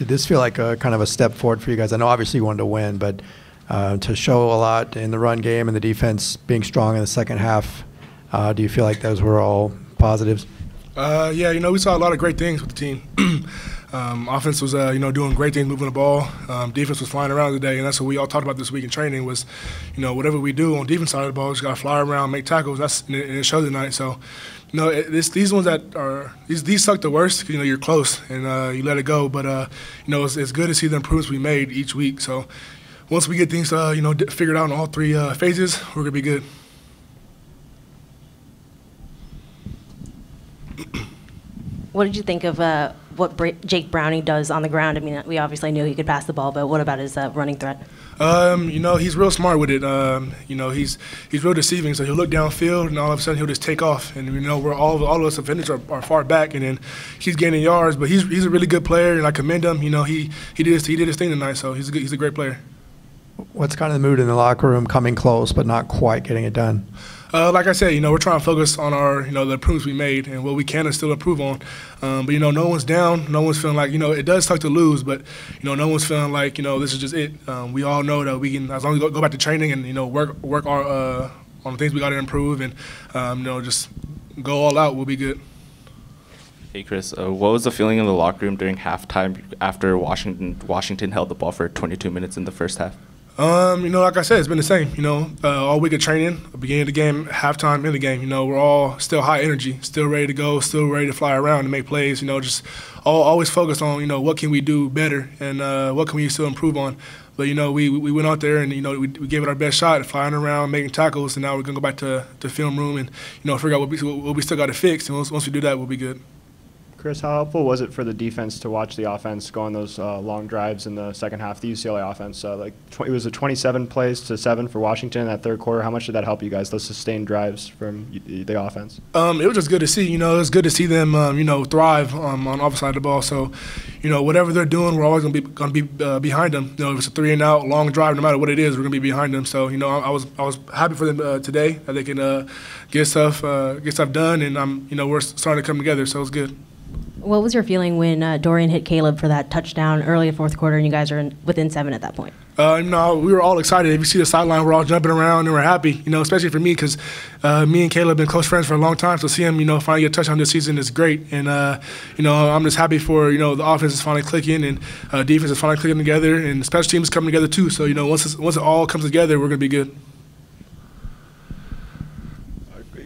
Did this feel like a kind of a step forward for you guys? I know obviously you wanted to win, but to show a lot in the run game and the defense being strong in the second half, do you feel like those were all positives? Yeah, we saw a lot of great things with the team. Offense was, doing great things, moving the ball. Defense was flying around today, and that's what we all talked about this week in training was, whatever we do on defense side of the ball, just got to fly around, make tackles. And it showed tonight. So, these ones that are these suck the worst. You're close and you let it go. But it's good to see the improvements we made each week. So, once we get things figured out in all three phases, we're gonna be good. What did you think of what Jake Browning does on the ground? I mean, we obviously knew he could pass the ball, but what about his running threat? He's real smart with it. He's real deceiving. So he'll look downfield, and all of a sudden he'll just take off. And we're all of us defenders are far back, and then he's gaining yards. But he's a really good player, and I commend him. He did his thing tonight. So he's a great player. What's kind of the mood in the locker room? Coming close, but not quite getting it done. Like I said, we're trying to focus on our, the improvements we made and what we can and still improve on. But, no one's down. No one's feeling like, it does suck to lose, but, no one's feeling like, this is just it. We all know that we can, as long as we go back to training and, work our, on the things we got to improve and, just go all out, we'll be good. Hey, Chris, what was the feeling in the locker room during halftime after Washington held the ball for 22 minutes in the first half? Like I said, it's been the same. All week of training, beginning of the game, halftime, in the game. We're all still high energy, still ready to go, still ready to fly around and make plays. Just always focused on what can we do better and what can we still improve on. But we went out there and we gave it our best shot, flying around, making tackles, and now we're gonna go back to the film room and figure out what we still got to fix. And once we do that, we'll be good. Chris, how helpful was it for the defense to watch the offense go on those long drives in the second half, the UCLA offense? It was a 27 plays to 7 for Washington in that third quarter. How much did that help you guys, those sustained drives from the offense? It was just good to see. It was good to see them, thrive on the opposite side of the ball. So, whatever they're doing, we're always gonna be behind them. If it's a 3-and-out long drive, no matter what it is, we're gonna be behind them. So, I was happy for them today that they can get stuff done, and we're starting to come together. So it's good. What was your feeling when Dorian hit Caleb for that touchdown early in the fourth quarter and you guys are within 7 at that point? No, we were all excited. If you see the sideline, we're all jumping around and we're happy, especially for me because me and Caleb have been close friends for a long time. So see him, finally get a touchdown this season is great. And, I'm just happy for, the offense is finally clicking and defense is finally clicking together and special teams is coming together too. So, once it all comes together, we're going to be good.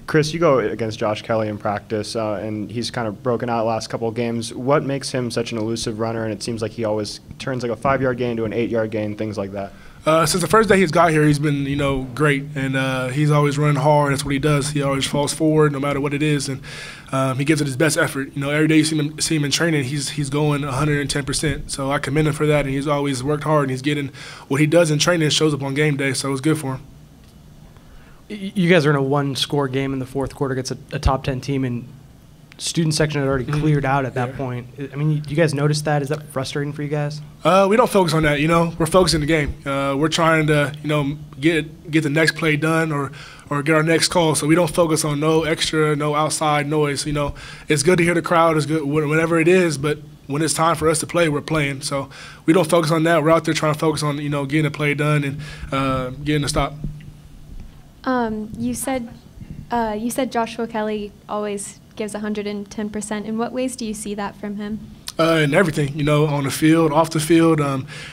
Chris, you go against Josh Kelly in practice, and he's kind of broken out last couple of games. What makes him such an elusive runner? And it seems like he always turns like a 5-yard gain to an 8-yard gain, things like that. Since the first day he's got here, he's been, great, and he's always running hard. That's what he does. He always falls forward, no matter what it is, and he gives it his best effort. Every day you see him in training, he's going 110%. So I commend him for that, and he's always worked hard, and he's getting what he does in training shows up on game day. So it's good for him. You guys are in a one-score game in the fourth quarter against a top 10 team, and student section had already cleared out at that point. I mean, you guys notice that? Is that frustrating for you guys? We don't focus on that. We're focusing the game. We're trying to get the next play done or get our next call. So we don't focus on no outside noise. It's good to hear the crowd. It's good whenever it is, but when it's time for us to play, we're playing. So we don't focus on that. We're out there trying to focus on getting the play done and getting the stop. You said Joshua Kelly always gives 110%. In what ways do you see that from him? In everything, on the field, off the field.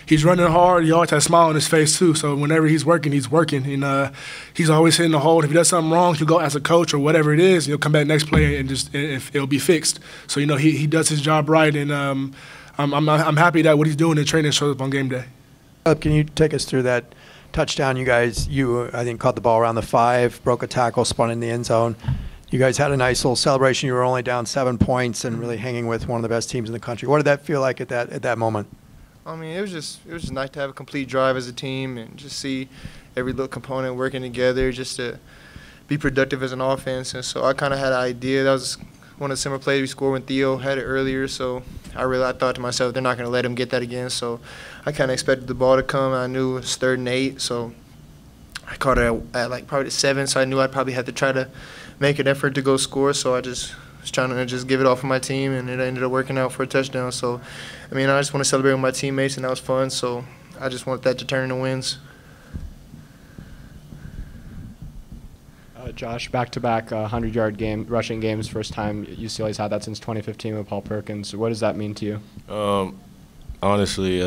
He's running hard. He always has a smile on his face, too. So whenever he's working. And he's always hitting the hole. If he does something wrong, he'll go as a coach or whatever it is. He'll come back next play and it'll be fixed. So, he does his job right. And I'm happy that what he's doing in training shows up on game day. Can you take us through that touchdown? You I think caught the ball around the 5, broke a tackle, spun in the end zone. You guys had a nice little celebration. You were only down 7 points and really hanging with one of the best teams in the country. What did that feel like at that moment? I mean, it was just nice to have a complete drive as a team and just see every little component working together just to be productive as an offense. And so I kind of had an idea. That was one of the similar plays we scored when Theo had it earlier. So I thought to myself, they're not going to let him get that again. So I kind of expected the ball to come. I knew it was 3rd and 8. So I caught it at like probably the 7. So I knew I'd probably have to try to make an effort to go score. So I just was trying to just give it all for my team, and it ended up working out for a touchdown. So, I mean, I just want to celebrate with my teammates, and that was fun. So I just want that to turn into wins. Josh, back-to-back 100-yard rushing games, first time UCLA's had that since 2015 with Paul Perkins. What does that mean to you? Honestly,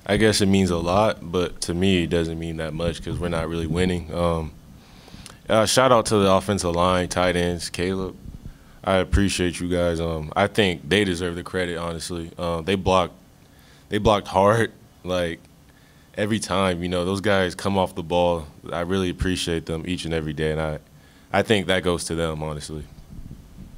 I guess it means a lot, but to me it doesn't mean that much because we're not really winning. Shout out to the offensive line, tight ends, Caleb. I appreciate you guys. I think they deserve the credit, honestly. They blocked hard, like, every time, those guys come off the ball. I really appreciate them each and every day, and I think that goes to them, honestly.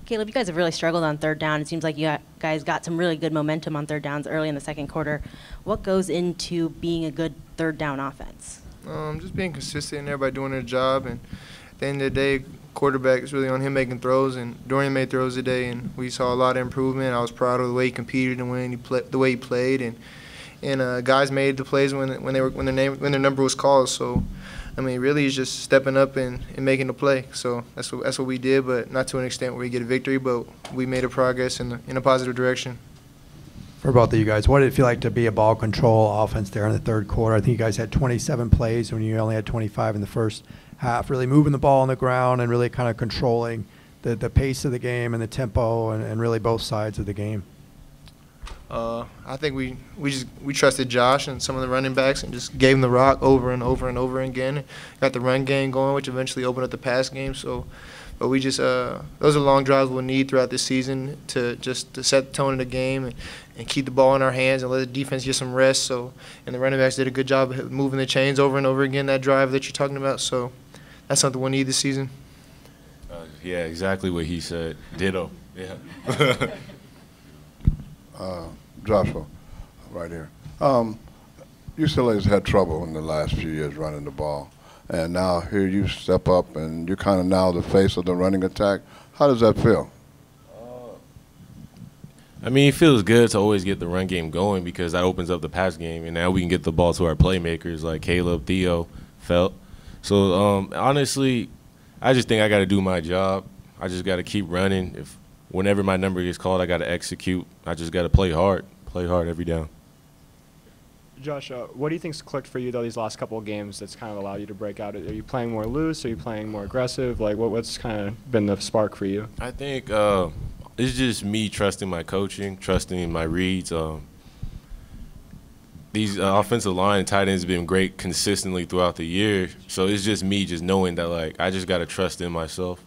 Caleb, you guys have really struggled on third down. It seems like you guys got some really good momentum on third downs early in the second quarter. What goes into being a good third down offense? Just being consistent and everybody doing their job. And at the end of the day, quarterback is really on him making throws. And Dorian made throws today, and we saw a lot of improvement. I was proud of the way he competed and the way he played. And guys made the plays when their number was called. So, I mean, really, it's just stepping up and making the play. So that's what we did, but not to an extent where we get a victory. But we made a progress in a positive direction. For both of you guys, what did it feel like to be a ball control offense there in the third quarter? I think you guys had 27 plays when you only had 25 in the first half. Really moving the ball on the ground and really kind of controlling the pace of the game and the tempo and really both sides of the game. I think we trusted Josh and some of the running backs and just gave him the rock over and over and over again. Got the run game going, which eventually opened up the pass game. So, but we just those are long drives we'll need throughout this season to set the tone of the game and keep the ball in our hands and let the defense get some rest. So, and the running backs did a good job of moving the chains over and over again, that drive that you're talking about. So that's something we'll need this season. Yeah, exactly what he said. Ditto. Yeah. Joshua, right here. UCLA has had trouble in the last few years running the ball, and now here you step up and you're kind of now the face of the running attack. How does that feel? I mean, it feels good to always get the run game going because that opens up the pass game, and now we can get the ball to our playmakers like Caleb, Theo, Felt. So honestly, I just think I got to do my job. I just got to keep running. Whenever my number gets called, I got to execute. I just got to play hard every down. Josh, what do you think's clicked for you, though, these last couple of games that's kind of allowed you to break out? Are you playing more loose? Are you playing more aggressive? Like, what's kind of been the spark for you? I think it's just me trusting my coaching, trusting my reads. These offensive line and tight ends have been great consistently throughout the year. So it's just me just knowing that, like, I just got to trust in myself.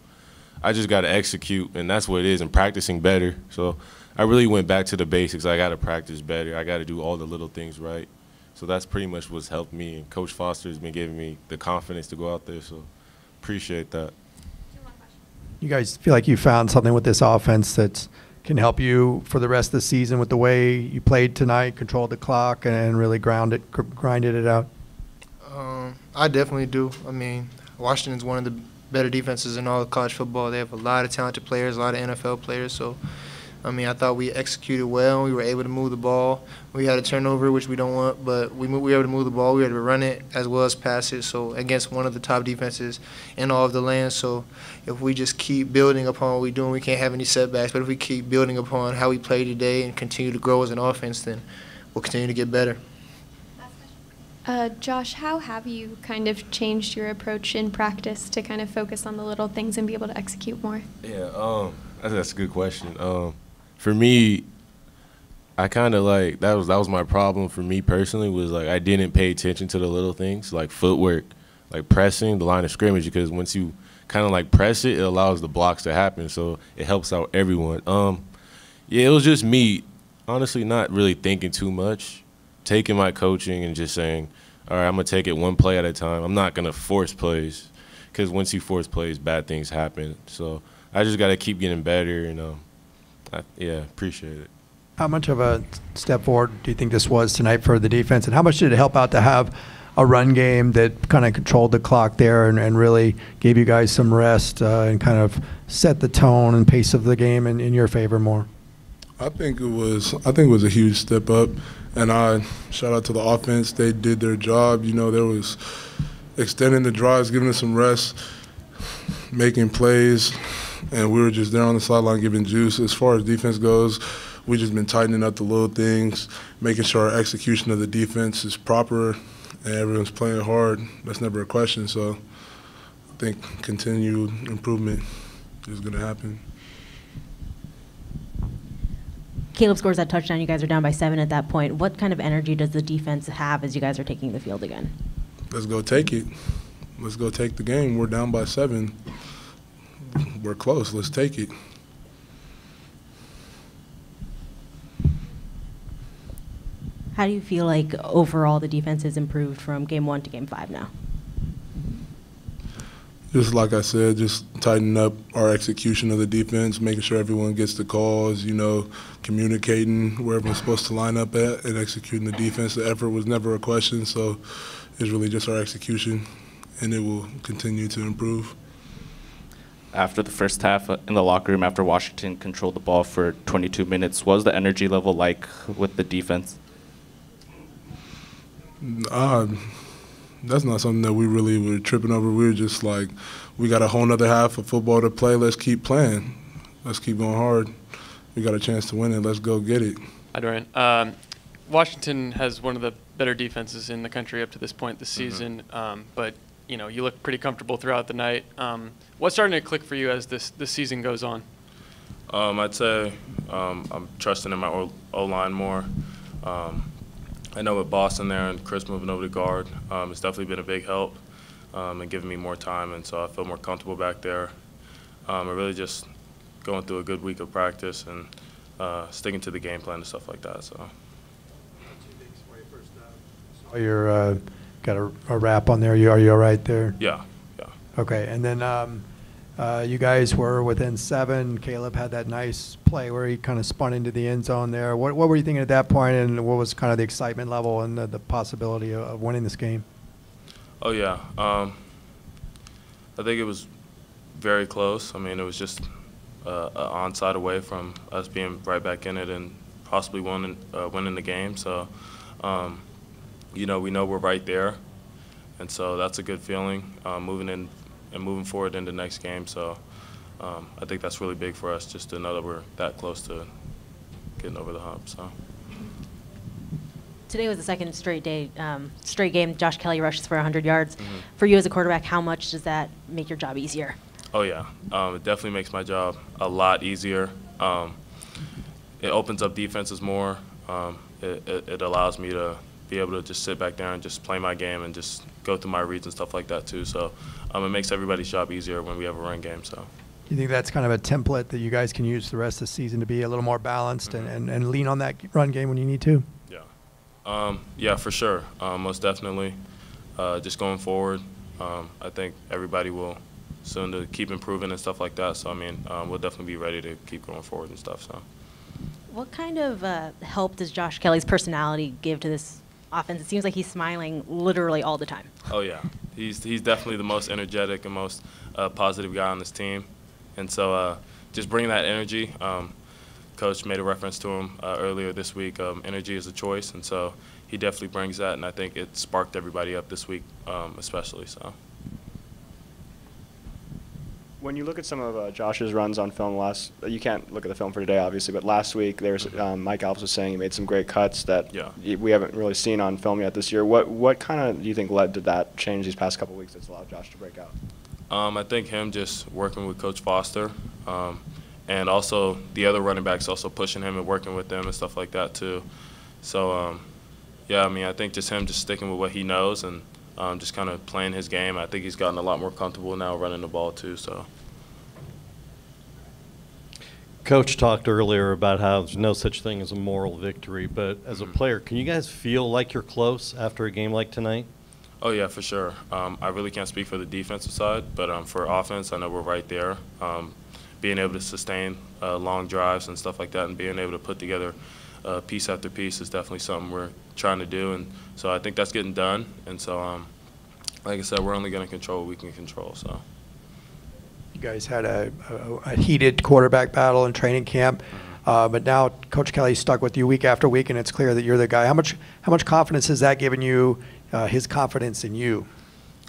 I just got to execute, and that's what it is, and practicing better. So I really went back to the basics. I got to practice better. I got to do all the little things right. So that's pretty much what's helped me, and Coach Foster has been giving me the confidence to go out there, so appreciate that. You guys feel like you found something with this offense that can help you for the rest of the season with the way you played tonight, controlled the clock, and really grinded it out? I definitely do. I mean, Washington's one of the better defenses in all of college football. They have a lot of talented players, a lot of NFL players. So, I mean, I thought we executed well. We were able to move the ball. We had a turnover, which we don't want, but we were able to move the ball. We were able to run it as well as pass it, so against one of the top defenses in all of the land. So if we just keep building upon what we're doing, we can't have any setbacks. But if we keep building upon how we play today and continue to grow as an offense, then we'll continue to get better. Josh, how have you kind of changed your approach in practice to kind of focus on the little things and be able to execute more? Yeah, that's a good question. For me, I kind of like that was my problem for me personally was like I didn't pay attention to the little things like footwork, like pressing, the line of scrimmage, because once you kind of like press it, it allows the blocks to happen, so it helps out everyone. Yeah, it was just me, honestly, not really thinking too much, taking my coaching and just saying, all right, I'm going to take it one play at a time. I'm not going to force plays because once you force plays, bad things happen. So I just got to keep getting better, and appreciate it. How much of a step forward do you think this was tonight for the defense, and how much did it help out to have a run game that kind of controlled the clock there and really gave you guys some rest and kind of set the tone and pace of the game in your favor more? I think it was a huge step up, and I shout out to the offense. They did their job. You know, there was extending the drives, giving us some rest, making plays. and we were just there on the sideline giving juice. As far as defense goes, we just been tightening up the little things, making sure our execution of the defense is proper, and everyone's playing hard. That's never a question. So I think continued improvement is going to happen. Caleb scores that touchdown. You guys are down by 7 at that point. What kind of energy does the defense have as you guys are taking the field again? Let's go take it. Let's go take the game. We're down by 7. We're close. Let's take it. How do you feel like overall the defense has improved from game 1 to game 5 now? Just like I said, just tightening up our execution of the defense, making sure everyone gets the calls, communicating where everyone's supposed to line up at and executing the defense. The effort was never a question, so it's really just our execution, and it will continue to improve. After the first half in the locker room, after Washington controlled the ball for 22 minutes, what was the energy level like with the defense? That's not something that we really were tripping over. We were just like, we got a whole nother half of football to play. Let's keep playing. Let's keep going hard. We got a chance to win it. Let's go get it. Hi, Dorian. Washington has one of the better defenses in the country up to this point this season, but you look pretty comfortable throughout the night. What's starting to click for you as this season goes on? I'd say I'm trusting in my O-line more. I know with Boston there and Chris moving over to guard, it's definitely been a big help and giving me more time, and so I feel more comfortable back there. I'm really just going through a good week of practice and sticking to the game plan and stuff like that. So. You're got a wrap on there. Are you all right there? Yeah. Okay, and then you guys were within 7. Caleb had that nice play where he kind of spun into the end zone there. What were you thinking at that point, and what was kind of the excitement level and the possibility of winning this game? Oh, yeah. I think it was very close. I mean, it was just an onside away from us being right back in it and possibly winning the game. So, we know we're right there, and so that's a good feeling moving in and moving forward into the next game. So I think that's really big for us, just to know that we're that close to getting over the hump. So. Today was the second straight game Josh Kelly rushes for 100 yards. For you as a quarterback, how much does that make your job easier? Oh, yeah. It definitely makes my job a lot easier. It opens up defenses more. It allows me to be able to just sit back there and just play my game and just go through my reads and stuff like that too. So it makes everybody's job easier when we have a run game. So. You think that's kind of a template that you guys can use the rest of the season to be a little more balanced and lean on that run game when you need to? Yeah. Yeah, for sure. Most definitely. Just going forward, I think everybody will soon to keep improving and stuff like that. So, we'll definitely be ready to keep going forward and stuff. So. What kind of help does Josh Kelly's personality give to this offense? It seems like he's smiling literally all the time. Oh, yeah. He's definitely the most energetic and most positive guy on this team. And so just bringing that energy, Coach made a reference to him earlier this week. Energy is a choice, and so he definitely brings that, and I think it sparked everybody up this week especially. So. When you look at some of Josh's runs on film you can't look at the film for today, obviously, but last week there's Mike Alves was saying he made some great cuts that we haven't really seen on film yet this year. What kind of do you think led to that change these past couple weeks that's allowed Josh to break out? I think him just working with Coach Foster, and also the other running backs also pushing him and working with them and stuff like that too. So, I think just him just sticking with what he knows and just kind of playing his game. I think he's gotten a lot more comfortable now running the ball too. So. Coach talked earlier about how there's no such thing as a moral victory, but as a player, can you guys feel like you're close after a game like tonight? Oh, yeah, for sure. I really can't speak for the defensive side, but for offense, I know we're right there. Being able to sustain long drives and stuff like that and being able to put together piece after piece is definitely something we're trying to do. And so I think that's getting done. And so, like I said, we're only going to control what we can control. So. You guys had a heated quarterback battle in training camp, but now Coach Kelly's stuck with you week after week, and it's clear that you're the guy. How much confidence has that given you, his confidence in you?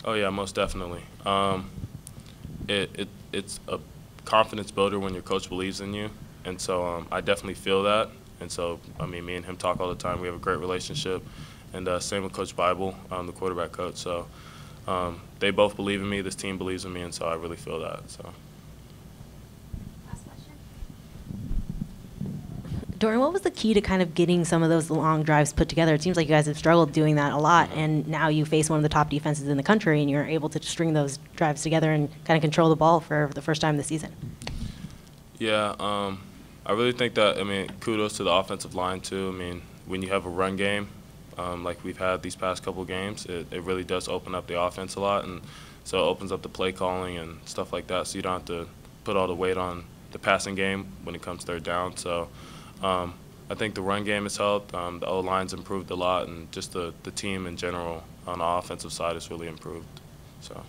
Oh, yeah, most definitely. It's a confidence builder when your coach believes in you. And so I definitely feel that. And so, I mean, me and him talk all the time. We have a great relationship. And same with Coach Bible, the quarterback coach. So they both believe in me. This team believes in me. And so I really feel that. So. Dorian, what was the key to kind of getting some of those long drives put together? It seems like you guys have struggled doing that a lot, and now you face one of the top defenses in the country, and you're able to string those drives together and kind of control the ball for the first time this season. Yeah, I really think that, I mean, kudos to the offensive line, too. I mean, when you have a run game, like we've had these past couple games, it really does open up the offense a lot, and so it opens up the play calling and stuff like that, so you don't have to put all the weight on the passing game when it comes third down. So I think the run game has helped. The O-line's improved a lot, and just the team in general on the offensive side has really improved. So.